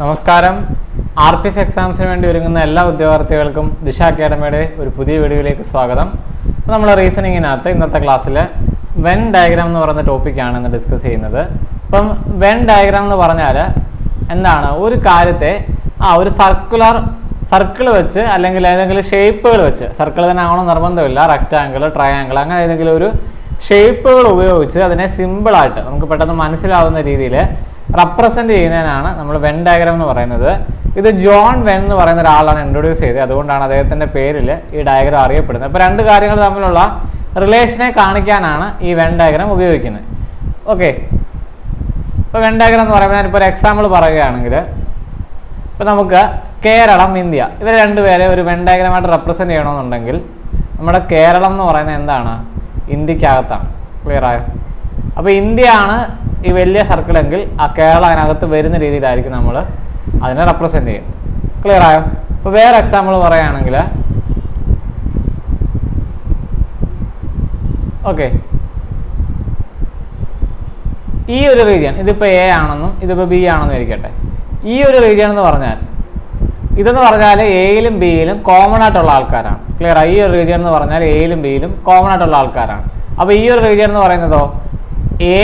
നമസ്കാരം. RPF എക്സാംസിന് വേണ്ടി ഒരുങ്ങുന്ന എല്ലാ ഉദ്യോഗാർത്ഥികൾക്കും ദിശ അക്കാഡമിയുടെ ഒരു പുതിയ വീഡിയോയിലേക്ക് സ്വാഗതം. അപ്പോൾ നമ്മൾ റീസണിങ്ങിനകത്ത് ഇന്നത്തെ ക്ലാസ്സിൽ വെൻ ഡയഗ്രാം എന്ന് പറയുന്ന ടോപ്പിക്കാണ് ഇന്ന് ഡിസ്കസ് ചെയ്യുന്നത്. അപ്പം വെൻ ഡയഗ്രാം എന്ന് പറഞ്ഞാൽ എന്താണ്? ഒരു കാര്യത്തെ ഒരു സർക്കിൾ വെച്ച് അല്ലെങ്കിൽ ഏതെങ്കിലും ഷേപ്പുകൾ വെച്ച്, സർക്കിൾ തന്നെ ആവണം നിർബന്ധമില്ല, റെക്റ്റാങ്കിൾ, ട്രയാങ്കിൾ, അങ്ങനെ ഏതെങ്കിലും ഒരു ഷേപ്പുകൾ ഉപയോഗിച്ച് അതിനെ സിമ്പിളായിട്ട് നമുക്ക് പെട്ടെന്ന് മനസ്സിലാവുന്ന രീതിയിൽ റെപ്രസെൻറ്റ് ചെയ്യുന്നതിനാണ് നമ്മൾ വെൻ ഡയഗ്രാം എന്ന് പറയുന്നത്. ഇത് ജോൺ വെൻ എന്ന് പറയുന്ന ഒരാളാണ് ഇൻട്രൊഡ്യൂസ് ചെയ്തത്. അതുകൊണ്ടാണ് അദ്ദേഹത്തിൻ്റെ പേരിൽ ഈ ഡയഗ്രാം അറിയപ്പെടുന്നത്. അപ്പോൾ രണ്ട് കാര്യങ്ങൾ തമ്മിലുള്ള റിലേഷനെ കാണിക്കാനാണ് ഈ വെൻ ഡയഗ്രാം ഉപയോഗിക്കുന്നത്. ഓക്കെ, ഇപ്പോൾ വെൻ ഡയഗ്രാം എന്ന് പറയുമ്പോൾ ഞാനിപ്പോൾ ഒരു എക്സാമ്പിൾ പറയുകയാണെങ്കിൽ, ഇപ്പോൾ നമുക്ക് കേരളം, ഇന്ത്യ, ഇവർ രണ്ടുപേരെ ഒരു വെൻ ഡയഗ്രാമായിട്ട് റെപ്രസെൻറ്റ് ചെയ്യണമെന്നുണ്ടെങ്കിൽ നമ്മുടെ കേരളം എന്ന് പറയുന്നത് എന്താണ്? ഇന്ത്യക്കകത്താണ്. ക്ലിയർ ആയോ? അപ്പോൾ ഇന്ത്യയാണ് ഈ വലിയ സർക്കിളെങ്കിൽ ആ കേരളം അതിനകത്ത് വരുന്ന രീതിയിലായിരിക്കും നമ്മൾ അതിനെ റെപ്രസെൻറ്റ് ചെയ്യും. ക്ലിയർ ആയോ? ഇപ്പോൾ വേറെ എക്സാമ്പിൾ പറയുകയാണെങ്കിൽ, ഓക്കെ, ഈ ഒരു റീജിയൻ, ഇതിപ്പോൾ എ ആണെന്നും ഇതിപ്പോൾ ബി ആണെന്നും ഇരിക്കട്ടെ. ഈ ഒരു റീജിയൻ എന്ന് പറഞ്ഞാൽ, ഇതെന്ന് പറഞ്ഞാൽ എയിലും ബിയിലും കോമൺ ആയിട്ടുള്ള ആൾക്കാരാണ്. ക്ലിയർ ആയി? ഈ ഒരു റീജിയൻ എന്ന് പറഞ്ഞാൽ എയിലും ബിയിലും കോമൺ ആയിട്ടുള്ള ആൾക്കാരാണ്. അപ്പോൾ ഈ ഒരു റീജിയൻ എന്ന് പറയുന്നതോ എ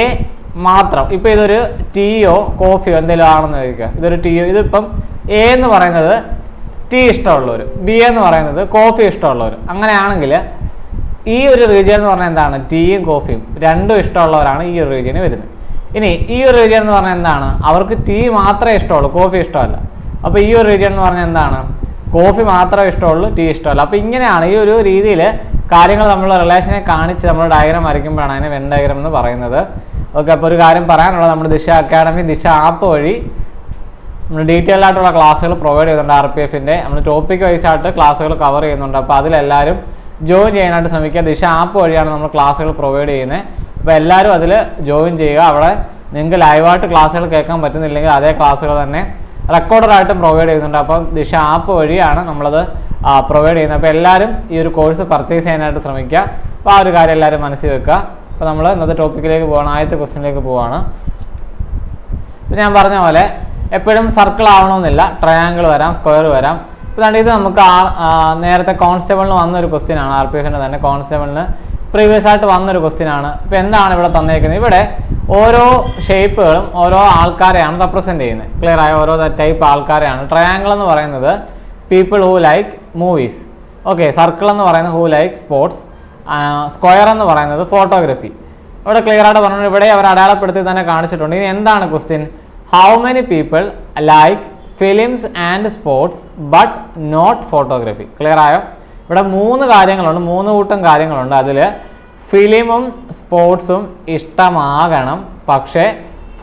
മാത്രം. ഇപ്പോൾ ഇതൊരു ടീയോ കോഫിയോ എന്തെങ്കിലും ആണെന്ന് ചോദിക്കുക. ഇതൊരു ടീയോ, ഇതിപ്പം എ എന്ന് പറയുന്നത് ടീ ഇഷ്ടമുള്ളവർ, ബി എന്ന് പറയുന്നത് കോഫി ഇഷ്ടമുള്ളവർ. അങ്ങനെയാണെങ്കിൽ ഈ ഒരു റീജിയൻ എന്ന് പറഞ്ഞാൽ എന്താണ്? ടീയും കോഫിയും രണ്ടും ഇഷ്ടമുള്ളവരാണ് ഈ ഒരു റീജിയന് വരുന്നത്. ഇനി ഈ ഒരു റീജിയൻ എന്ന് പറഞ്ഞാൽ എന്താണ്? അവർക്ക് ടീ മാത്രമേ ഇഷ്ടമുള്ളൂ, കോഫി ഇഷ്ടമല്ല. അപ്പോൾ ഈ ഒരു റീജിയൻ എന്ന് പറഞ്ഞാൽ എന്താണ്? കോഫി മാത്രമേ ഇഷ്ടമുള്ളൂ, ടീ ഇഷ്ടമല്ല. അപ്പോൾ ഇങ്ങനെയാണ് ഈ ഒരു രീതിയിൽ കാര്യങ്ങൾ നമ്മൾ റിലേഷനെ കാണിച്ച് നമ്മൾ ഡയഗ്രാം വരയ്ക്കുമ്പോഴാണ് അതിനെ വെൻ ഡയഗ്രാം എന്ന് പറയുന്നത്. ഓക്കെ, അപ്പോൾ ഒരു കാര്യം പറയാനുള്ളത്, നമ്മുടെ ദിശ അക്കാഡമി, ദിശ ആപ്പ് വഴി നമ്മൾ ഡീറ്റെയിൽഡ് ആയിട്ടുള്ള ക്ലാസ്സുകൾ പ്രൊവൈഡ് ചെയ്യുന്നുണ്ട്. RPFൻ്റെ നമ്മൾ ടോപ്പിക് വൈസ് ആയിട്ട് ക്ലാസ്സുകൾ കവർ ചെയ്യുന്നുണ്ട്. അപ്പോൾ അതിലെല്ലാവരും ജോയിൻ ചെയ്യാനായിട്ട് ശ്രമിക്കുക. ദിശ ആപ്പ് വഴിയാണ് നമ്മൾ ക്ലാസ്സുകൾ പ്രൊവൈഡ് ചെയ്യുന്നത്. അപ്പോൾ എല്ലാവരും അതിൽ ജോയിൻ ചെയ്യുക. അവിടെ നിങ്ങൾക്ക് ലൈവായിട്ട് ക്ലാസ്സുകൾ കേൾക്കാൻ പറ്റുന്നില്ലെങ്കിൽ അതേ ക്ലാസ്സുകൾ തന്നെ റെക്കോർഡറായിട്ടും പ്രൊവൈഡ് ചെയ്യുന്നുണ്ട്. അപ്പം ദിശ ആപ്പ് വഴിയാണ് നമ്മളത് പ്രൊവൈഡ് ചെയ്യുന്നത്. അപ്പോൾ എല്ലാവരും ഈ ഒരു കോഴ്സ് പർച്ചേസ് ചെയ്യാനായിട്ട് ശ്രമിക്കുക. അപ്പോൾ ആ ഒരു കാര്യം എല്ലാവരും മനസ്സിൽ വെക്കുക. അപ്പോൾ നമ്മൾ ഇന്നത്തെ ടോപ്പിക്കിലേക്ക് പോകണം. ആദ്യത്തെ ക്വസ്റ്റ്യനിലേക്ക് പോവാണ്. ഇപ്പോൾ ഞാൻ പറഞ്ഞ പോലെ എപ്പോഴും സർക്കിൾ ആവണമെന്നില്ല, ട്രയാങ്കിൾ വരാം, സ്ക്വയർ വരാം. ഇപ്പോൾ ഇത് നമുക്ക് നേരത്തെ കോൺസ്റ്റബിളിന് വന്നൊരു ക്വസ്റ്റ്യൻ ആണ്. RPFൻ്റെ തന്നെ കോൺസ്റ്റബിളിന് പ്രീവിയസ് ആയിട്ട് വന്നൊരു ക്വസ്റ്റ്യൻ ആണ്. ഇപ്പോൾ എന്താണ് ഇവിടെ തന്നേക്കുന്നത്? ഇവിടെ ഓരോ ഷേപ്പുകളും ഓരോ ആൾക്കാരെയാണ് റെപ്രസെൻറ്റ് ചെയ്യുന്നത്. ക്ലിയർ ആയ? ഓരോ ടൈപ്പ് ആൾക്കാരെയാണ്. ട്രയാങ്കിൾ എന്ന് പറയുന്നത് people who like movies. Okay, circle എന്ന് പറയുന്നത് ഹൂ ലൈക്ക് സ്പോർട്സ്, സ്ക്വയർ എന്ന് പറയുന്നത് ഫോട്ടോഗ്രാഫി. ഇവിടെ ക്ലിയർ ആയിട്ട് പറഞ്ഞു, ഇവിടെ അവർ അടയാളപ്പെടുത്തി തന്നെ കാണിച്ചിട്ടുണ്ട്. ഇനി എന്താണ് question? How many people like films and sports but not photography. Clear ആയോ? ഇവിടെ മൂന്ന് കാര്യങ്ങളുണ്ട്, മൂന്ന് കൂട്ടം കാര്യങ്ങളുണ്ട്. അതിൽ ഫിലിമും സ്പോർട്സും ഇഷ്ടമാകണം, പക്ഷേ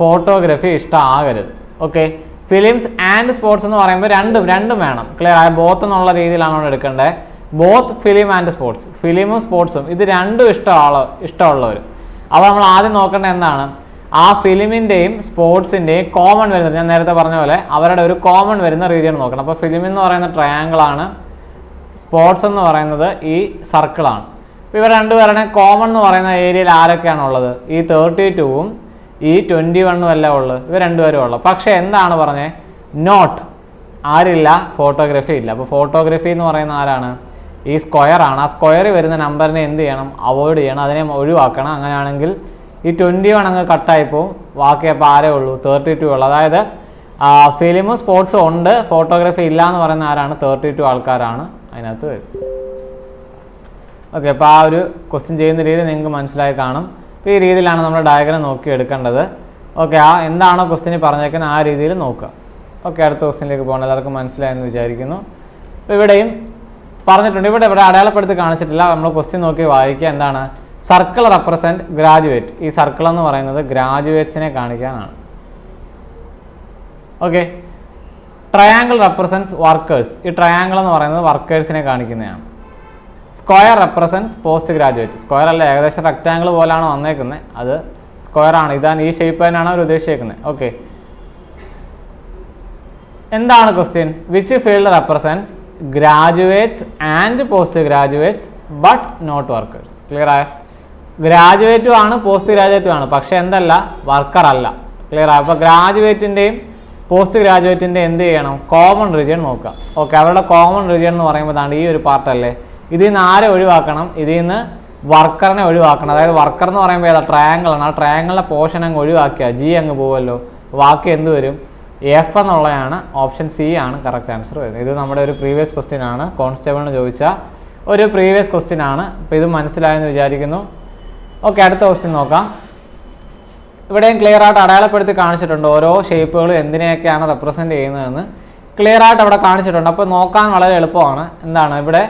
ഫോട്ടോഗ്രാഫി ഇഷ്ടമാകരുത്. ഓക്കെ, ഫിലിംസ് ആൻഡ് സ്പോർട്സ് എന്ന് പറയുമ്പോൾ രണ്ടും വേണം. ക്ലിയർ ആയ? ബോത്ത് എന്നുള്ള രീതിയിലാണ് നമ്മൾ എടുക്കേണ്ടത്. ബോത്ത് ഫിലിം ആൻഡ് സ്പോർട്സ്, ഫിലിമും സ്പോർട്സും ഇത് രണ്ടും ഇഷ്ടമുള്ളവർ. അപ്പോൾ നമ്മൾ ആദ്യം നോക്കേണ്ടത് എന്താണ്? ആ ഫിലിമിൻ്റെയും സ്പോർട്സിൻ്റെയും കോമൺ വരുന്നത്, ഞാൻ നേരത്തെ പറഞ്ഞ പോലെ അവരുടെ ഒരു കോമൺ വരുന്ന റീജിയൻ നോക്കണം. അപ്പോൾ ഫിലിം എന്ന് പറയുന്നത് ട്രയാങ്കിളാണ്, സ്പോർട്സ് എന്ന് പറയുന്നത് ഈ സർക്കിളാണ്. അപ്പോൾ ഇവർ രണ്ടുപേരുടെ കോമൺ എന്ന് പറയുന്ന ഏരിയയിൽ ആരൊക്കെയാണുള്ളത്? ഈ 32ഉം ഈ 21ഉം എല്ലാം ഉള്ളത്, ഇവർ രണ്ടുപേരും ഉള്ളത്. പക്ഷേ എന്താണ് പറഞ്ഞത്? നോട്ട്, ആരില്ല? ഫോട്ടോഗ്രാഫി ഇല്ല. അപ്പോൾ ഫോട്ടോഗ്രാഫി എന്ന് പറയുന്ന ആരാണ്? ഈ സ്ക്വയർ ആണ്. ആ സ്ക്വയറിൽ വരുന്ന നമ്പറിനെ എന്ത് ചെയ്യണം? അവോയ്ഡ് ചെയ്യണം, അതിനെ ഒഴിവാക്കണം. അങ്ങനെയാണെങ്കിൽ ഈ 21 അങ്ങ് കട്ടായിപ്പോവും. ബാക്കി അപ്പോൾ ആരേ ഉള്ളൂ? 32 ഉള്ളൂ. അതായത് ഫിലിമും സ്പോർട്സും ഉണ്ട്, ഫോട്ടോഗ്രാഫി ഇല്ല എന്ന് പറയുന്ന ആരാണ്? 32 ആൾക്കാരാണ് അതിനകത്ത് വരും. ഓക്കെ, അപ്പോൾ ആ ഒരു ക്വസ്റ്റ്യൻ ചെയ്യുന്ന രീതി നിങ്ങൾക്ക് മനസ്സിലായി കാണും. അപ്പോൾ ഈ രീതിയിലാണ് നമ്മൾ ഡയഗ്രാം നോക്കി എടുക്കേണ്ടത്. ഓക്കെ, എന്താണോ ക്വസ്റ്റ്യൻ പറഞ്ഞേക്കുന്നത് ആ രീതിയിൽ നോക്കുക. ഓക്കെ, അടുത്ത ക്വസ്റ്റ്യനിലേക്ക് പോകണം. എല്ലാവർക്കും മനസ്സിലായെന്ന് വിചാരിക്കുന്നു. അപ്പോൾ ഇവിടെയും പറഞ്ഞിട്ടുണ്ട്, ഇവിടെ അടയാളപ്പെടുത്തി കാണിച്ചിട്ടില്ല. നമ്മൾ ക്വസ്റ്റ്യൻ നോക്കി വായിക്കുക. എന്താണ്? Circle represent graduate. ഈ സർക്കിൾ എന്ന് പറയുന്നത് ഗ്രാജുവേറ്റ്സിനെ കാണിക്കാനാണ്. Okay, triangle represents workers. ഈ ട്രയാങ്കിൾ എന്ന് പറയുന്നത് വർക്കേഴ്സിനെ കാണിക്കുന്നതാണ്. Square represents post graduate. Square അല്ല, ഏകദേശം റെക്റ്റാങ്കിൾ പോലാണ് വന്നേക്കുന്നത്, അത് സ്ക്വയർ ആണ്. ഇതാണ് ഈ ഷേപ്പ് തന്നെയാണ് അവർ ഉദ്ദേശിക്കുന്നത്. ഓക്കെ, എന്താണ് question? Which field represents graduates and post graduates but not workers. Clear ആയ? ഗ്രാജുവേറ്റും ആണ് പോസ്റ്റ് ഗ്രാജുവേറ്റും ആണ്, പക്ഷെ എന്തല്ല? വർക്കർ അല്ല. ക്ലിയർ ആയ? അപ്പോൾ ഗ്രാജുവേറ്റിൻ്റെയും പോസ്റ്റ് ഗ്രാജുവേറ്റിൻ്റെ എന്ത് ചെയ്യണം, കോമൺ റീജിയൻ നോക്കുക. ഓക്കെ, അവരുടെ കോമൺ റീജിയൻ എന്ന് പറയുമ്പോൾ താണ്ട് ഈ ഒരു പാർട്ടല്ലേ, ഇതിൽ നിന്ന് ആരെ ഒഴിവാക്കണം, ഇതിൽ നിന്ന് വർക്കറിനെ ഒഴിവാക്കണം. അതായത് വർക്കർ എന്ന് പറയുമ്പോൾ ഏതാ, ട്രയാങ്കിളാണ്. ആ ട്രയാങ്കിളിലെ പോർഷൻ അങ്ങ് ഒഴിവാക്കിയാൽ ജി അങ്ങ് പോകുമല്ലോ, ബാക്കി എന്ത് വരും, എഫ് എന്നുള്ളതാണ്. ഓപ്ഷൻ സി ആണ് കറക്റ്റ് ആൻസർ വരുന്നത്. ഇത് നമ്മുടെ ഒരു പ്രീവിയസ് ക്വസ്റ്റ്യൻ ആണ്, കോൺസ്റ്റബിളിന് ചോദിച്ച ഒരു പ്രീവിയസ് ക്വസ്റ്റ്യൻ ആണ്. അപ്പോൾ ഇത് മനസ്സിലായെന്ന് വിചാരിക്കുന്നു. ഓക്കെ, അടുത്ത ക്വസ്റ്റ്യൻ നോക്കാം. ഇവിടെയും ക്ലിയർ ആയിട്ട് അടയാളപ്പെടുത്തി കാണിച്ചിട്ടുണ്ട് ഓരോ ഷേപ്പുകളും എന്തിനെയൊക്കെയാണ് റെപ്രസെൻറ്റ് ചെയ്യുന്നതെന്ന് ക്ലിയർ ആയിട്ട് അവിടെ കാണിച്ചിട്ടുണ്ട്. അപ്പോൾ നോക്കാൻ വളരെ എളുപ്പമാണ്. എന്താണ് ഇവിടെ,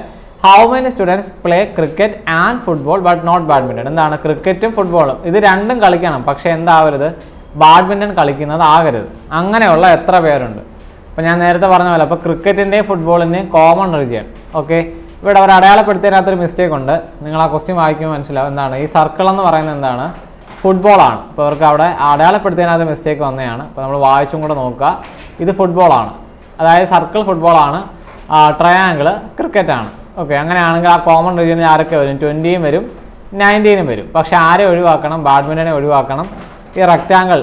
how many students play cricket and football but not badminton. എന്താണ്, ക്രിക്കറ്റും ഫുട്ബോളും ഇത് രണ്ടും കളിക്കണം, പക്ഷേ എന്താവരുത്, ബാഡ്മിൻ്റൺ കളിക്കുന്നത് ആകരുത്. അങ്ങനെയുള്ള എത്ര പേരുണ്ട്? അപ്പോൾ ഞാൻ നേരത്തെ പറഞ്ഞ പോലെ, അപ്പോൾ ക്രിക്കറ്റിൻ്റെയും ഫുട്ബോളിൻ്റെയും കോമൺ റീജിയൻ. ഓക്കെ, ഇവിടെ അവർ അടയാളപ്പെടുത്തിയതിനകത്തൊരു മിസ്റ്റേക്ക് ഉണ്ട്. നിങ്ങൾ ആ ക്വസ്റ്റ്യൻ വായിക്കുമ്പോൾ മനസ്സിലാവും. എന്താണ് ഈ സർക്കിൾ എന്ന് പറയുന്നത്, എന്താണ്, ഫുട്ബോളാണ്. അപ്പോൾ അവർക്ക് അവിടെ അടയാളപ്പെടുത്തിയതിനകത്ത് മിസ്റ്റേക്ക് വന്നതാണ്. അപ്പോൾ നമ്മൾ വായിച്ചും കൂടെ നോക്കുക. ഇത് ഫുട്ബോളാണ്, അതായത് സർക്കിൾ ഫുട്ബോളാണ്, ട്രയാങ്കിൾ ക്രിക്കറ്റാണ്. ഓക്കെ, അങ്ങനെയാണെങ്കിൽ ആ കോമൺ റീജിയനിൽ ആരൊക്കെ വരും, 20 വരും, 19 വരും. പക്ഷേ ആരെ ഒഴിവാക്കണം, ബാഡ്മിൻ്റനെ ഒഴിവാക്കണം. ഈ റെക്റ്റാങ്കിൾ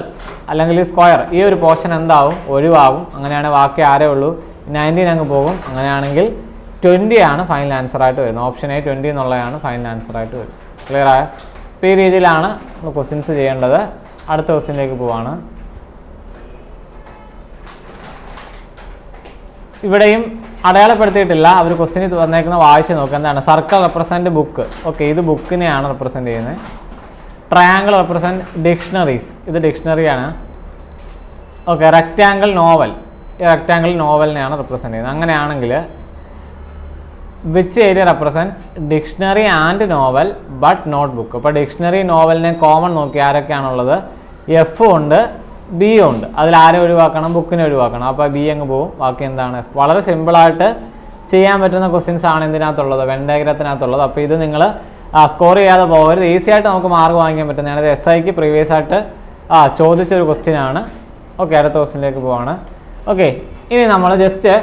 അല്ലെങ്കിൽ ഈ സ്ക്വയർ, ഈ ഒരു പോർഷൻ എന്താവും, ഒഴിവാകും. അങ്ങനെയാണെങ്കിൽ ബാക്കി ആരേ ഉള്ളൂ, 19 അങ്ങ് പോകും. അങ്ങനെയാണെങ്കിൽ 20 ആണ് ഫൈനൽ ആൻസറായിട്ട് വരുന്നത്. ഓപ്ഷൻ എ 20 എന്നുള്ളതാണ് ഫൈനൽ ആൻസറായിട്ട് വരും. ക്ലിയർ ആയ? അപ്പോൾ ഈ രീതിയിലാണ് നമ്മൾ ക്വസ്റ്റ്യൻസ് ചെയ്യേണ്ടത്. അടുത്ത ക്വസ്റ്റ്യനിലേക്ക് പോവാണ്. ഇവിടെയും അടയാളപ്പെടുത്തിയിട്ടില്ല, അവർ ക്വസ്റ്റ്യനിൽ വന്നേക്കുന്ന വായിച്ച് നോക്കുക. എന്താണ്, സർക്കിൾ റെപ്രസെൻറ്റ് ബുക്ക്. ഓക്കെ, ഇത് ബുക്കിനെയാണ് റെപ്രസെൻറ്റ് ചെയ്യുന്നത്. ട്രയാങ്കിൾ റെപ്രസെൻറ്റ് ഡിക്ഷണറീസ്, ഇത് ഡിക്ഷണറിയാണ്. ഓക്കെ, റെക്റ്റാങ്കിൾ നോവൽ, ഈ റെക്റ്റാങ്കിൾ നോവലിനെയാണ് റെപ്രസെൻറ്റ് ചെയ്യുന്നത്. അങ്ങനെയാണെങ്കിൽ which area represents dictionary and novel but note book. അപ്പോൾ ഡിക്ഷണറി നോവലിനെ കോമൺ നോക്കി ആരൊക്കെയാണുള്ളത്, എഫ് ഉണ്ട്, ബി ഉണ്ട്. അതിൽ ആരെ ഒഴിവാക്കണം, ബുക്കിനെ ഒഴിവാക്കണം. അപ്പോൾ ബി അങ്ങ് പോവും, ബാക്കി എന്താണ്, വളരെ സിമ്പിളായിട്ട് ചെയ്യാൻ പറ്റുന്ന ക്വസ്റ്റ്യൻസ് ആണ് ഇതിനകത്തുള്ളത്, വെൻ ഡയഗ്രത്തിനകത്തുള്ളത്. അപ്പോൾ ഇത് നിങ്ങൾ സ്കോർ ചെയ്യാതെ പോകരുത്, ഈസി ആയിട്ട് നമുക്ക് മാർക്ക് വാങ്ങിക്കാൻ പറ്റുന്നതാണ്. ഇത് SIക്ക് പ്രീവിയസ് ആയിട്ട് ചോദിച്ചൊരു ക്വസ്റ്റ്യൻ ആണ്. ഓക്കെ, അടുത്ത ക്വസ്റ്റ്യനിലേക്ക് പോവാണ്. ഓക്കെ, ഇനി നമ്മൾ ജസ്റ്റ്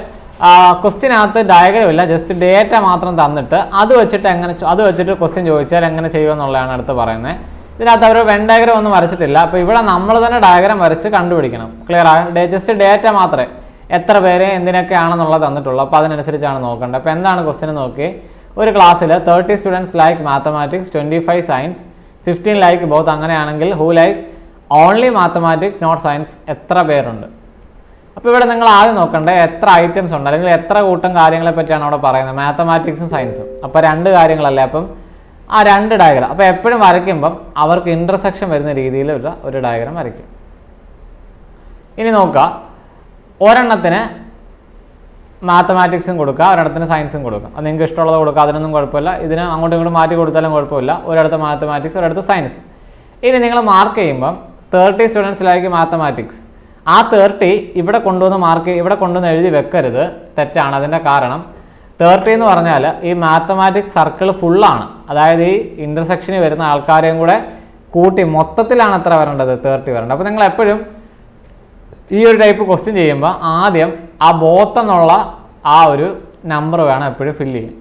ക്വസ്റ്റ്യനകത്ത് ഡയഗ്രം ഇല്ല, ജസ്റ്റ് ഡേറ്റ മാത്രം തന്നിട്ട് അത് വെച്ചിട്ട് ക്വസ്റ്റ്യൻ ചോദിച്ചാൽ എങ്ങനെ ചെയ്യുമെന്നുള്ളതാണ് അടുത്ത് പറയുന്നത്. ഇതിനകത്ത് അവർ വെൻ ഡയഗ്രം ഒന്നും വരച്ചിട്ടില്ല. അപ്പോൾ ഇവിടെ നമ്മൾ തന്നെ ഡയഗ്രം വരച്ച് കണ്ടുപിടിക്കണം. ക്ലിയർ ആയ? ജസ്റ്റ് ഡേറ്റ മാത്രമേ, എത്ര പേര് എന്തിനൊക്കെയാണെന്നുള്ളത് തന്നിട്ടുള്ളൂ. അപ്പോൾ അതിനനുസരിച്ചാണ് നോക്കേണ്ടത്. അപ്പോൾ എന്താണ് ക്വസ്റ്റ്യൻ നോക്കി, ഒരു ക്ലാസ്സിൽ 30 students like mathematics, 25 science, 15 like both. അങ്ങനെയാണെങ്കിൽ who like only mathematics not science, എത്ര പേരുണ്ട്? അപ്പോൾ ഇവിടെ നിങ്ങൾ ആദ്യം നോക്കേണ്ടത് എത്ര ഐറ്റംസ് ഉണ്ട്, അല്ലെങ്കിൽ എത്ര കൂട്ടം കാര്യങ്ങളെ പറ്റിയാണ് അവിടെ പറയുന്നത്, മാത്തമാറ്റിക്സും സയൻസും. അപ്പോൾ 2 കാര്യങ്ങളല്ലേ, അപ്പം ആ 2 ഡയഗ്രം. അപ്പോൾ എപ്പോഴും വരയ്ക്കുമ്പം അവർക്ക് ഇൻ്റർസെക്ഷൻ വരുന്ന രീതിയിലുള്ള ഒരു ഡയഗ്രം വരയ്ക്കും. ഇനി നോക്കുക, ഒരെണ്ണത്തിന് മാത്തമാറ്റിക്സും കൊടുക്കുക, ഒരിടത്തിന് സയൻസും കൊടുക്കുക. അത് നിങ്ങൾക്ക് ഇഷ്ടമുള്ളത് കൊടുക്കുക, അതിനൊന്നും കുഴപ്പമില്ല. ഇതിന് അങ്ങോട്ടും ഇങ്ങോട്ടും മാറ്റി കൊടുത്താലും കുഴപ്പമില്ല. ഒരിടത്ത് മാത്തമാറ്റിക്സ്, ഒരിടത്ത് സയൻസ്. ഇനി നിങ്ങൾ മാർക്ക് ചെയ്യുമ്പം 30 സ്റ്റുഡൻസിലേക്ക് മാത്തമാറ്റിക്സ്, ആ 30 ഇവിടെ കൊണ്ടുവന്ന് എഴുതി വെക്കരുത്, തെറ്റാണ്. അതിൻ്റെ കാരണം 30 എന്ന് പറഞ്ഞാൽ ഈ മാത്തമാറ്റിക്സ് സർക്കിൾ ഫുള്ളാണ്. അതായത് ഈ ഇൻ്റർസെക്ഷനിൽ വരുന്ന ആൾക്കാരെയും കൂടെ കൂട്ടി മൊത്തത്തിലാണ് എത്ര വരേണ്ടത്, 30 വരേണ്ടത്. അപ്പോൾ നിങ്ങൾ എപ്പോഴും ഈ ഒരു ടൈപ്പ് ക്വസ്റ്റ്യൻ ചെയ്യുമ്പോൾ ആദ്യം ആ ബോത്ത് എന്നുള്ള ആ ഒരു നമ്പർ വേണം എപ്പോഴും ഫില്ല് ചെയ്യാൻ.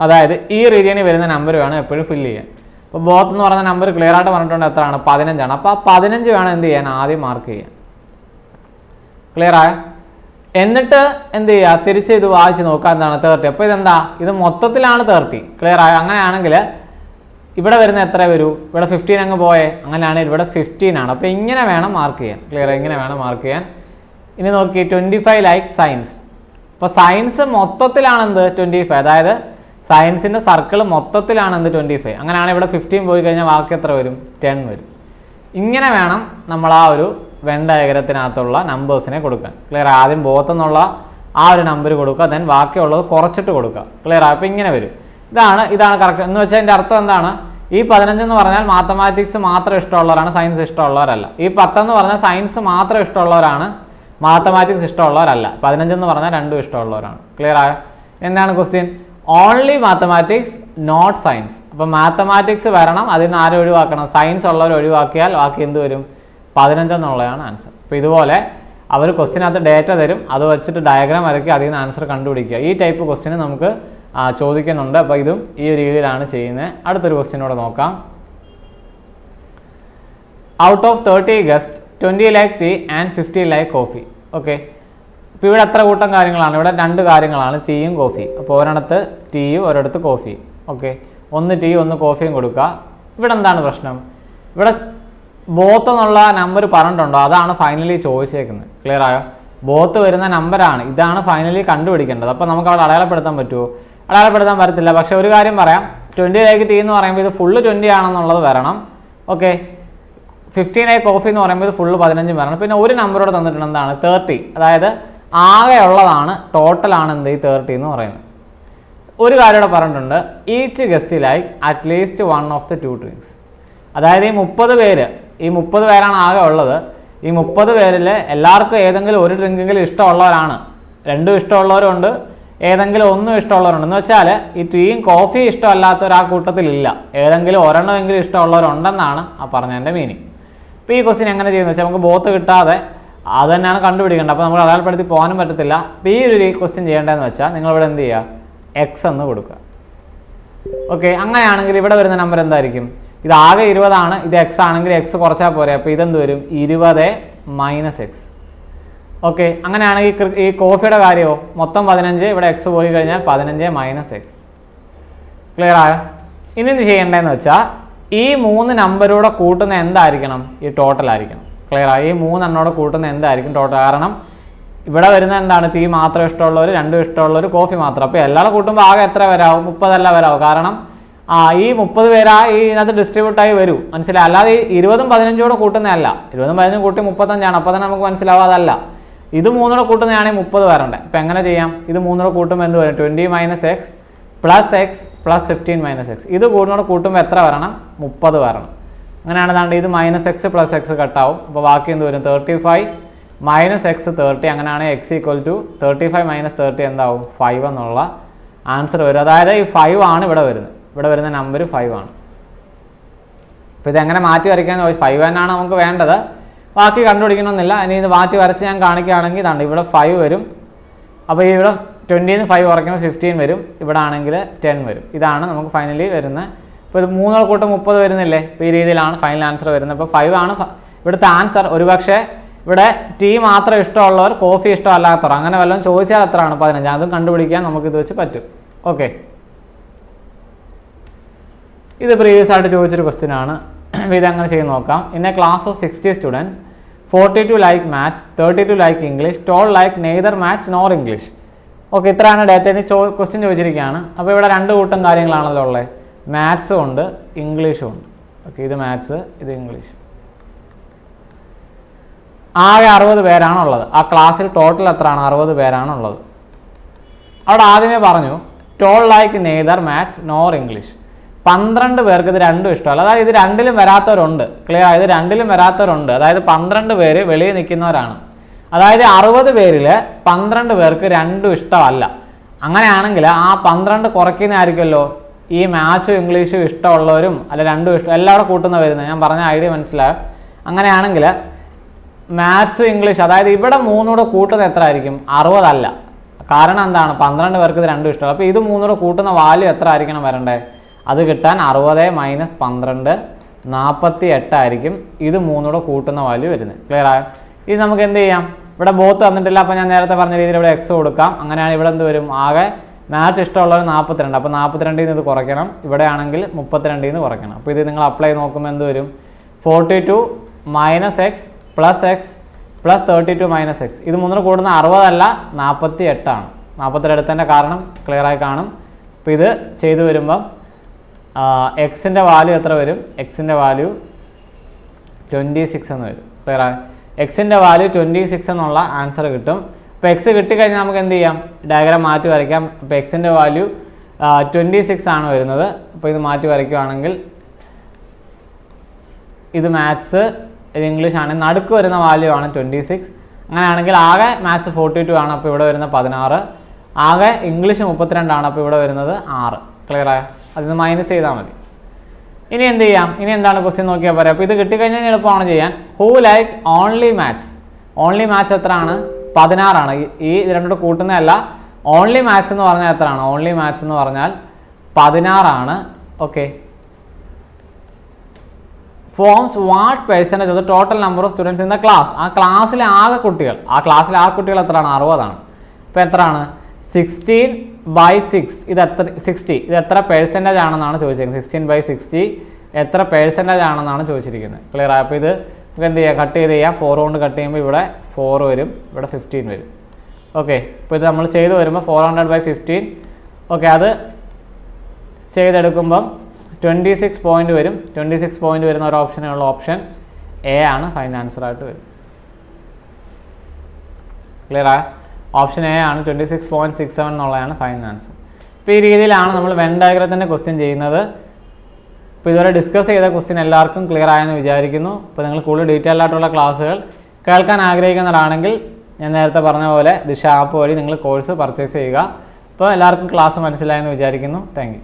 അതായത് ഈ റീജിയനിൽ വരുന്ന നമ്പർ വേണം എപ്പോഴും ഫില്ല് ചെയ്യാൻ. അപ്പോൾ ബോത്ത് എന്ന് പറയുന്ന നമ്പർ ക്ലിയർ ആയിട്ട് പറഞ്ഞിട്ടുണ്ട്, എത്രയാണ്, 15 ആണ്. അപ്പോൾ ആ 15 വേണം എന്ത് ചെയ്യാൻ, ആദ്യം മാർക്ക് ചെയ്യാൻ. ക്ലിയർ ആയ? എന്നിട്ട് എന്ത് ചെയ്യുക, തിരിച്ച് ഇത് വായിച്ച് നോക്കുക, എന്താണ് 30. അപ്പോൾ ഇതെന്താ, ഇത് മൊത്തത്തിലാണ് 30. ക്ലിയർ ആയ? അങ്ങനെയാണെങ്കിൽ ഇവിടെ വരുന്ന എത്ര വരൂ, ഇവിടെ 15 അങ്ങ് പോയേ, അങ്ങനെയാണെങ്കിൽ ഇവിടെ 15 ആണ്. അപ്പോൾ ഇങ്ങനെ വേണം മാർക്ക് ചെയ്യാൻ. ക്ലിയർ ആയി? ഇങ്ങനെ വേണം മാർക്ക് ചെയ്യാൻ. ഇനി നോക്കി 25 ലൈക്ക് സയൻസ്. അപ്പോൾ സയൻസ് മൊത്തത്തിലാണ് എന്ത്, 25. അതായത് സയൻസിൻ്റെ സർക്കിൾ മൊത്തത്തിലാണ് എന്ത്, 25. അങ്ങനെയാണെങ്കിൽ ഇവിടെ 15 പോയി കഴിഞ്ഞാൽ ബാക്കി എത്ര വരും, 10 വരും. ഇങ്ങനെ വേണം നമ്മൾ ആ ഒരു വെൻ ഡയഗ്രത്തിനകത്തുള്ള നമ്പേഴ്സിനെ കൊടുക്കാൻ. ക്ലിയർ? ആദ്യം ബോത്ത് എന്നുള്ള ആ ഒരു നമ്പർ കൊടുക്കുക, ദെൻ ബാക്കിയുള്ളത് കുറച്ചിട്ട് കൊടുക്കുക. ക്ലിയർ? അപ്പോൾ ഇങ്ങനെ വരും. ഇതാണ് കറക്റ്റ് എന്ന് വെച്ചാൽ എൻ്റെ അർത്ഥം എന്താണ്, ഈ 15 എന്ന് പറഞ്ഞാൽ മാത്തമാറ്റിക്സ് മാത്രം ഇഷ്ടമുള്ളവരാണ്, സയൻസ് ഇഷ്ടമുള്ളവരല്ല. ഈ 10 എന്ന് പറഞ്ഞാൽ സയൻസ് മാത്രം ഇഷ്ടമുള്ളവരാണ്, മാത്തമാറ്റിക്സ് ഇഷ്ടമുള്ളവരല്ല. 15 എന്ന് പറഞ്ഞാൽ രണ്ടും ഇഷ്ടമുള്ളവരാണ്. ക്ലിയർ ആയോ? എന്താണ് question? Only mathematics not science. അപ്പോൾ മാത്തമാറ്റിക്സ് വരണം, അതിൽ നിന്ന് ആരും ഒഴിവാക്കണം, സയൻസ് ഉള്ളവർ ഒഴിവാക്കിയാൽ ബാക്കി എന്ത് വരും, 15 എന്നുള്ളതാണ് ആൻസർ. അപ്പോൾ ഇതുപോലെ അവർ ക്വസ്റ്റ്യനകത്ത് ഡേറ്റ തരും, അത് വെച്ചിട്ട് ഡയഗ്രാം വരയ്ക്കുക, അതിൽ നിന്ന് ആൻസർ കണ്ടുപിടിക്കുക. ഈ ടൈപ്പ് ക്വസ്റ്റ്യന് നമുക്ക് ചോദിക്കുന്നുണ്ട്. അപ്പോൾ ഇതും ഈ ഒരു രീതിയിലാണ് ചെയ്യുന്നത്. അടുത്തൊരു ക്വസ്റ്റ്യനോടെ നോക്കാം. Out of 30 guest 20 like tea and 50 like coffee. Okay. ഇപ്പോൾ ഇവിടെ എത്ര കൂട്ടം കാര്യങ്ങളാണ്? ഇവിടെ 2 കാര്യങ്ങളാണ്, ടീയും കോഫിയും. അപ്പോൾ ഒരിടത്ത് ടീയും ഒരിടത്ത് കോഫിയും. ഓക്കെ, ഒന്ന് ടീ ഒന്ന് കോഫിയും കൊടുക്കുക. ഇവിടെ എന്താണ് പ്രശ്നം? ഇവിടെ ബോത്ത് എന്നുള്ള നമ്പർ പറഞ്ഞിട്ടുണ്ടോ? അതാണ് ഫൈനലി ചോദിച്ചേക്കുന്നത്. ക്ലിയർ ആയോ? ബോത്ത് വരുന്ന നമ്പറാണ്, ഇതാണ് ഫൈനലി കണ്ടുപിടിക്കേണ്ടത്. അപ്പോൾ നമുക്ക് അവിടെ അടയാളപ്പെടുത്താൻ പറ്റുമോ? അടയാളപ്പെടുത്താൻ പറ്റത്തില്ല. പക്ഷേ ഒരു കാര്യം പറയാം, 20 ടീ എന്ന് പറയുമ്പോൾ ഇത് ഫുള്ള് 20 ആണെന്നുള്ളത് വരണം. ഓക്കെ, 15 കോഫി എന്ന് പറയുമ്പോൾ ഇത് ഫുള്ള് 15 വരണം. പിന്നെ ഒരു നമ്പറോട് തന്നിട്ടുണ്ട്, എന്താണ്? 30. അതായത് ആകെ ഉള്ളതാണ്, ടോട്ടലാണ് എന്ത് ഈ 30 എന്ന് പറയുന്നത്. ഒരു കാര്യം ഇവിടെ പറഞ്ഞിട്ടുണ്ട്, each guest like at least 1 of the 2 drinks. അതായത് ഈ 30 പേര്, ഈ 30 പേരാണ് ആകെ ഉള്ളത്. ഈ 30 പേരിൽ എല്ലാവർക്കും ഏതെങ്കിലും ഒരു ഡ്രിങ്കെങ്കിലും ഇഷ്ടമുള്ളവരാണ്. 2 ഇഷ്ടമുള്ളവരുണ്ട്, ഏതെങ്കിലും 1 ഇഷ്ടമുള്ളവരുണ്ട്. എന്ന് വെച്ചാൽ ഈ ടീയും കോഫിയും ഇഷ്ടമല്ലാത്തവർ ആ കൂട്ടത്തിലില്ല, ഏതെങ്കിലും ഒരെണ്ണമെങ്കിലും ഇഷ്ടമുള്ളവരുണ്ടെന്നാണ് ആ പറഞ്ഞതിൻ്റെ മീനിങ്. ഇപ്പോൾ ഈ ക്വസ്റ്റ്യൻ എങ്ങനെ ചെയ്യുന്നത് വെച്ചാൽ നമുക്ക് ബോത്ത് കിട്ടാതെ അത് തന്നെയാണ് കണ്ടുപിടിക്കേണ്ടത്. അപ്പോൾ നമ്മൾ അടയാളപ്പെടുത്തി പോകാനും പറ്റത്തില്ല. അപ്പോൾ ഈ ഒരു ക്വസ്റ്റ്യൻ ചെയ്യേണ്ടതെന്ന് വെച്ചാൽ നിങ്ങളിവിടെ എന്ത് ചെയ്യുക? എക്സ് എന്ന് കൊടുക്കുക. ഓക്കെ, അങ്ങനെയാണെങ്കിൽ ഇവിടെ വരുന്ന നമ്പർ എന്തായിരിക്കും? ഇത് ആകെ 20 ആണ്, ഇത് എക്സ് ആണെങ്കിൽ എക്സ് കുറച്ചാൽ പോരെ. അപ്പോൾ ഇതെന്ത് വരും? 20 മൈനസ് എക്സ്. ഓക്കെ, അങ്ങനെയാണെങ്കിൽ ഈ കോഫിയുടെ കാര്യമോ? മൊത്തം 15, ഇവിടെ എക്സ് പോയി കഴിഞ്ഞാൽ 15 മൈനസ് എക്സ്. ക്ലിയർ ആയോ? ഇനി എന്ത് ചെയ്യേണ്ടതെന്ന് വെച്ചാൽ ഈ 3 നമ്പറൂടെ കൂട്ടുന്ന എന്തായിരിക്കണം? ഈ ടോട്ടൽ ആയിരിക്കണം. ക്ലിയർ ആയി? ഈ 3 എണ്ണോടെ കൂട്ടുന്ന എന്തായിരിക്കും ടോട്ടൽ? കാരണം ഇവിടെ വരുന്ന എന്താണ്? ടീ മാത്രം ഇഷ്ടമുള്ളവർ, 2 ഇഷ്ടമുള്ളവർ, കോഫി മാത്രം. അപ്പോൾ എല്ലാവരും കൂട്ടുമ്പോൾ ആകെ എത്ര വരാവും? 30 അല്ല വരാവും. കാരണം ഈ 30 പേരാ ഈ ഇതിനകത്ത് ഡിസ്ട്രിബ്യൂട്ടായി വരൂ, മനസ്സിലായി? അല്ലാതെ ഈ 20ഉം 15 കൂട്ടുന്നതല്ല. 20ഉം 15 കൂട്ടി 35 അപ്പോൾ തന്നെ നമുക്ക് മനസ്സിലാവും അതല്ല. ഇത് 3 കൂട്ടുന്നതാണെങ്കിൽ 30 വരണ്ടേ. അപ്പോൾ എങ്ങനെ ചെയ്യാം? ഇത് 3 കൂട്ടുമ്പോൾ എന്ത് വരും? 20 minus X plus X plus 15 minus X. ഇത് കൂട്ടുമ്പോൾ എത്ര വരണം? 30 വരണം. അങ്ങനെയാണ് ദാണ്ട് ഇത് മൈനസ് എക്സ് പ്ലസ് എക്സ് കട്ടാവും. അപ്പോൾ ബാക്കി എന്ത് വരും? 35 മൈനസ് എക്സ് 30. അങ്ങനെയാണ് എക്സ് ഈക്വൽ ടു 35 മൈനസ് 30 എന്താവും? 5 എന്നുള്ള ആൻസർ വരും. അതായത് ഈ 5 ആണ് ഇവിടെ വരുന്നത്. ഇവിടെ വരുന്ന നമ്പർ 5 ആണ്. അപ്പോൾ ഇതെങ്ങനെ മാറ്റി വരയ്ക്കാമെന്ന് ചോദിച്ചാൽ 5 തന്നെയാണ് നമുക്ക് വേണ്ടത്, ബാക്കി കണ്ടുപിടിക്കണമെന്നില്ല. ഇനി ഇത് മാറ്റി വരച്ച് ഞാൻ കാണിക്കുകയാണെങ്കിൽ ഇതാണ്, ഇവിടെ 5 വരും. അപ്പോൾ ഇവിടെ 20 5 കുറയ്ക്കുമ്പോൾ 15 വരും. ഇവിടെ ആണെങ്കിൽ 10 വരും. ഇതാണ് നമുക്ക് ഫൈനലി വരുന്നത്. ഇപ്പോൾ ഇത് 3 കൂട്ടം 30 വരുന്നില്ലേ? ഇപ്പോൾ ഈ രീതിയിലാണ് ഫൈനൽ ആൻസർ വരുന്നത്. അപ്പോൾ 5 ആണ് ഇവിടുത്തെ ആൻസർ. ഒരുപക്ഷെ ഇവിടെ ടീ മാത്രം ഇഷ്ടമുള്ളവർ, കോഫി ഇഷ്ടമല്ലാത്തവർ, അങ്ങനെ വല്ലതും ചോദിച്ചാൽ എത്രയാണ്? 15. അതും കണ്ടുപിടിക്കാൻ നമുക്കിത് വെച്ച് പറ്റും. ഓക്കെ, ഇത് പ്രീവിയസ് ആയിട്ട് ചോദിച്ചൊരു ക്വസ്റ്റ്യൻ ആണ്. ഇതങ്ങനെ ചെയ്ത് നോക്കാം. In A class of 60 students 42 like maths, 32 like English, 12 like neither maths nor English. Okay, ഇത്രയാണ് ഡേറ്റയിൽ ക്വസ്റ്റ്യൻ ചോദിച്ചിരിക്കുകയാണ്. അപ്പോൾ ഇവിടെ 2 കൂട്ടം കാര്യങ്ങളാണല്ലോ ഉള്ളത്, മാത്സും ഉണ്ട് ഇംഗ്ലീഷും ഉണ്ട്. ഓക്കെ, ഇത് മാത്സ്, ഇത് ഇംഗ്ലീഷ്. ആകെ 60 പേരാണുള്ളത്. ആ ക്ലാസ്സിൽ ടോട്ടൽ എത്രയാണ്? 60 പേരാണുള്ളത്. അവിടെ ആദ്യമേ പറഞ്ഞു 12 like neither maths nor English. 12 പേർക്ക് ഇത് 2 ഇഷ്ടമല്ല. അതായത് ഇത് 2ലും വരാത്തവരുണ്ട്. ക്ലിയർ? ഇത് 2ലും വരാത്തവരുണ്ട്. അതായത് 12 പേര് വെളിയിൽ നിൽക്കുന്നവരാണ്. അതായത് 60 പേരിൽ 12 പേർക്ക് 2 ഇഷ്ടമല്ല. അങ്ങനെയാണെങ്കിൽ ആ 12 കുറയ്ക്കുന്നതായിരിക്കുമല്ലോ ഈ മാത്സും ഇംഗ്ലീഷും ഇഷ്ടമുള്ളവരും അല്ല 2 ഇഷ്ടം എല്ലാവരും കൂട്ടുന്ന വരുന്നത്. ഞാൻ പറഞ്ഞ ഐഡിയ മനസ്സിലായോ? അങ്ങനെയാണെങ്കിൽ മാത്സും ഇംഗ്ലീഷ്, അതായത് ഇവിടെ 3 കൂട്ടുന്നത് എത്ര ആയിരിക്കും? 60 അല്ല. കാരണം എന്താണ്? 12 പേർക്ക് ഇത് 2 ഇഷ്ടമല്ല. അപ്പോൾ ഇത് 3 കൂട്ടുന്ന വാല്യൂ എത്ര ആയിരിക്കണം വരണ്ടേ? അത് കിട്ടാൻ 60 മൈനസ് 12 48 ആയിരിക്കും ഇത് 3 കൂട്ടുന്ന വാല്യൂ വരുന്നത്. ക്ലിയർ ആയോ? ഇത് നമുക്ക് എന്ത് ചെയ്യാം? ഇവിടെ ബോത്ത് തന്നിട്ടില്ല. അപ്പോൾ ഞാൻ നേരത്തെ പറഞ്ഞ രീതിയിൽ ഇവിടെ എക്സ് കൊടുക്കാം. അങ്ങനെയാണ് ഇവിടെ എന്ത് വരും? ആകെ മാത്സ് ഇഷ്ടമുള്ളവർ 42. അപ്പോൾ 42ൽ നിന്ന് ഇത് കുറയ്ക്കണം. ഇവിടെ ആണെങ്കിൽ 32ൽ നിന്ന് കുറയ്ക്കണം. അപ്പോൾ ഇത് നിങ്ങൾ അപ്ലൈ നോക്കുമ്പോൾ എന്ത് വരും? 42 minus X plus X plus 32 minus X. ഇത് 3 കൂടുന്ന 60 അല്ല 48 ആണ്. 48 എടുത്തതിൻ്റെ കാരണം ക്ലിയർ ആയി കാണും. അപ്പോൾ ഇത് ചെയ്തു വരുമ്പം എക്സിൻ്റെ വാല്യൂ എത്ര വരും? എക്സിൻ്റെ വാല്യൂ 26 എന്ന് വരും. ക്ലിയർ ആയി? എക്സിൻ്റെ വാല്യൂ 26 എന്നുള്ള ആൻസർ കിട്ടും. അപ്പോൾ എക്സ് കിട്ടിക്കഴിഞ്ഞാൽ നമുക്ക് എന്ത് ചെയ്യാം? ഡയഗ്രാം മാറ്റി വരയ്ക്കാം. അപ്പോൾ എക്സിൻ്റെ വാല്യൂ 26 ആണ് വരുന്നത്. അപ്പോൾ ഇത് മാറ്റി വരയ്ക്കുകയാണെങ്കിൽ ഇത് മാത്സ്, ഇത് ഇംഗ്ലീഷ് ആണ്. നടുക്ക് വരുന്ന വാല്യൂ ആണ് 26. അങ്ങനെയാണെങ്കിൽ ആകെ മാത്സ് 42 ആണ്. അപ്പോൾ ഇവിടെ വരുന്ന 16. ആകെ ഇംഗ്ലീഷ് 32 ആണ്. അപ്പോൾ ഇവിടെ വരുന്നത് 6. ക്ലിയർ ആയോ? അതിന് മൈനസ് ചെയ്താൽ മതി. ഇനി എന്ത് ചെയ്യാം? ഇനി എന്താണ് ക്വസ്റ്റ്യൻ നോക്കിയാൽ പറയാം. അപ്പോൾ ഇത് കിട്ടിക്കഴിഞ്ഞാൽ എളുപ്പമാണ് ചെയ്യാൻ. Who like only maths? Only maths എത്രയാണ്? 16 ആണ്. ഈ 2 കൂട്ടുന്നതല്ല. ഓൺലി മാത്സ് എന്ന് പറഞ്ഞാൽ എത്രയാണ്? ഓൺലി മാത്സ് എന്ന് പറഞ്ഞാൽ 16 ആണ്. Okay, forms what percentage of the total number of students in the class. ആ ക്ലാസ്സിലെ ആകെ കുട്ടികൾ എത്രയാണ്? 60ആണ്. ഇപ്പോൾ എത്രയാണ്? 16/6. ഇത് എത്ര? 60. ഇത് എത്ര പെർസെൻറ്റേജ് ആണെന്നാണ് ചോദിച്ചിരിക്കുന്നത്. 16/60 എത്ര പെർസെൻറ്റേജ് ആണെന്നാണ് ചോദിച്ചിരിക്കുന്നത്. ക്ലിയർ ആയി? അപ്പോൾ ഇത് നമുക്ക് എന്ത് ചെയ്യുക? കട്ട് ചെയ്ത് ചെയ്യുക. 4 കൊണ്ട് കട്ട് ചെയ്യുമ്പോൾ ഇവിടെ 4 വരും, ഇവിടെ 15 വരും. ഓക്കെ, ഇപ്പോൾ ഇത് നമ്മൾ ചെയ്ത് വരുമ്പോൾ 400/15. ഓക്കെ, അത് ചെയ്തെടുക്കുമ്പം 26 പോയിന്റ് വരും. 26 പോയിന്റ് വരുന്ന ഒരു ഓപ്ഷനുള്ള ഓപ്ഷൻ എ ആണ് ഫൈനൽ ആൻസർ ആയിട്ട് വരും. ക്ലിയർ ആയ? ഓപ്ഷൻ എ ആണ് 26.67 എന്നുള്ളതാണ് ഫൈനൽ ആൻസർ. ഇപ്പോൾ ഈ രീതിയിലാണ് നമ്മൾ വെൻ ഡയഗ്രത്തിൻ്റെ ക്വസ്റ്റ്യൻ ചെയ്യുന്നത്. ഇപ്പോൾ ഇതുവരെ ഡിസ്കസ് ചെയ്ത ക്വസ്റ്റ്യൻ എല്ലാവർക്കും ക്ലിയർ ആയെന്ന് വിചാരിക്കുന്നു. ഇപ്പോൾ നിങ്ങൾ കൂടുതൽ ഡീറ്റെയിൽ ആയിട്ടുള്ള ക്ലാസ്സുകൾ കേൾക്കാൻ ആഗ്രഹിക്കുന്നവരാണെങ്കിൽ ഞാൻ നേരത്തെ പറഞ്ഞ പോലെ ദിശ ആപ്പ് വഴി നിങ്ങൾ കോഴ്സ് പർച്ചേസ് ചെയ്യുക. അപ്പോൾ എല്ലാവർക്കും ക്ലാസ് മനസ്സിലായെന്ന് വിചാരിക്കുന്നു. Thank you.